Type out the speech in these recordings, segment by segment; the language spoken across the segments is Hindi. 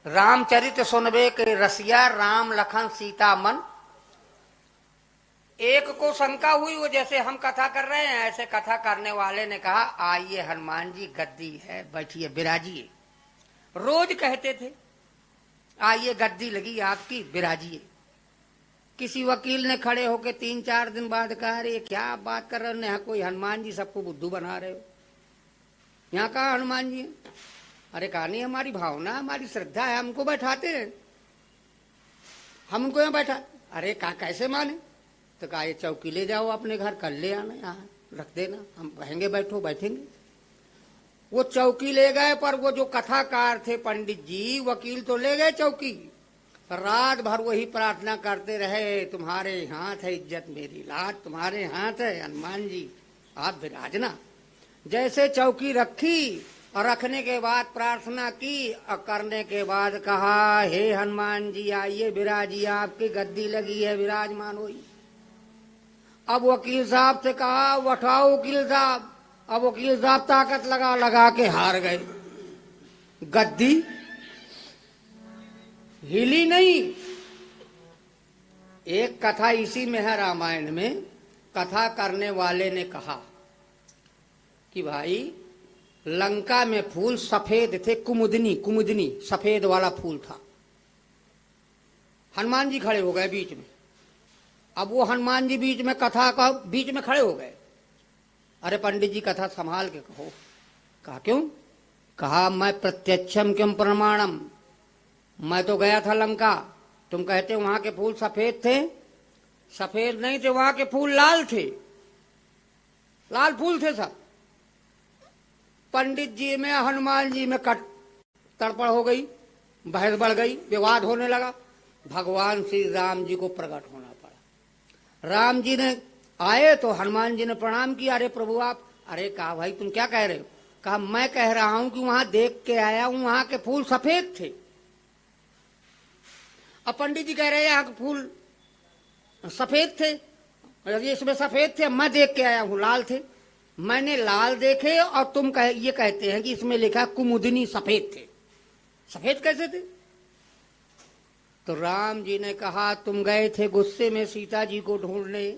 रामचरित सुनबे के रसिया, राम लखन सीता मन। एक को शंका हुई, वो जैसे हम कथा कर रहे हैं ऐसे कथा करने वाले ने कहा, आइए हनुमान जी, गद्दी है, बैठिए, विराजिए। रोज कहते थे, आइए गद्दी लगी आपकी, विराजिए। किसी वकील ने खड़े होके 3-4 दिन बाद कहा, अरे क्या बात कर रहे हो, यहाँ कोई हनुमान जी सबको बुद्धू बना रहे हो, यहाँ कहा हनुमान जी है। अरे कहा नहीं, हमारी भावना, हमारी श्रद्धा है, हमको बैठाते हैं, हम उनको यहाँ बैठा। अरे कहा कैसे माने? तो कहा ये चौकी ले जाओ अपने घर, कल ले आना, यहाँ रख देना, हम कहेंगे बैठो, बैठेंगे। वो चौकी ले गए, पर वो जो कथाकार थे पंडित जी, वकील तो ले गए चौकी, रात भर वही प्रार्थना करते रहे, तुम्हारे हाथ है इज्जत मेरी लाज, तुम्हारे हाथ है हनुमान जी, आप विराजना। जैसे चौकी रखी और रखने के बाद प्रार्थना की और करने के बाद कहा, हे हनुमान जी आइए विराजिए, आपकी गद्दी लगी है, विराजमान होइए। अब वकील साहब से कहा, उठाओ वकील साहब। अब वकील साहब ताकत लगा लगा के हार गए, गद्दी हिली नहीं। एक कथा इसी में है रामायण में, कथा करने वाले ने कहा कि भाई लंका में फूल सफेद थे, कुमुदनी, कुमुदनी सफेद वाला फूल था। हनुमान जी खड़े हो गए बीच में। अब वो हनुमान जी बीच में, कथा का बीच में खड़े हो गए। अरे पंडित जी कथा संभाल के कहो। कहा क्यों? कहा मैं प्रत्यक्षम क्यों प्रमाणम, मैं तो गया था लंका, तुम कहते वहां के फूल सफेद थे, सफेद नहीं थे, वहां के फूल लाल थे, लाल फूल थे सब। पंडित जी में हनुमान जी में तड़पड़ हो गई, बहस बढ़ गई, विवाद होने लगा। भगवान श्री राम जी को प्रकट होना पड़ा। राम जी ने आए तो हनुमान जी ने प्रणाम किया, अरे प्रभु आप। अरे कहा भाई तुम क्या कह रहे हो? कहा मैं कह रहा हूं कि वहां देख के आया हूं, वहां के फूल सफेद थे। अब पंडित जी कह रहे हैं यहाँ के फूल सफेद थे, इसमें सफेद थे, मैं देख के आया हूं लाल थे। मैंने लाल देखे और तुम ये कहते हैं कि इसमें लिखा कुमुदनी सफेद थे, सफेद कैसे थे? तो राम जी ने कहा, तुम गए थे गुस्से में सीता जी को ढूंढने,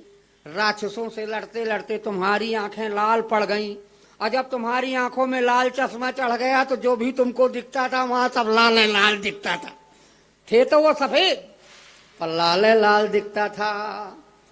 राक्षसों से लड़ते लड़ते तुम्हारी आंखें लाल पड़ गईं, और जब तुम्हारी आंखों में लाल चश्मा चढ़ गया तो जो भी तुमको दिखता था वहां सब लाल लाल दिखता था। थे तो वो सफेद पर लाल लाल दिखता था।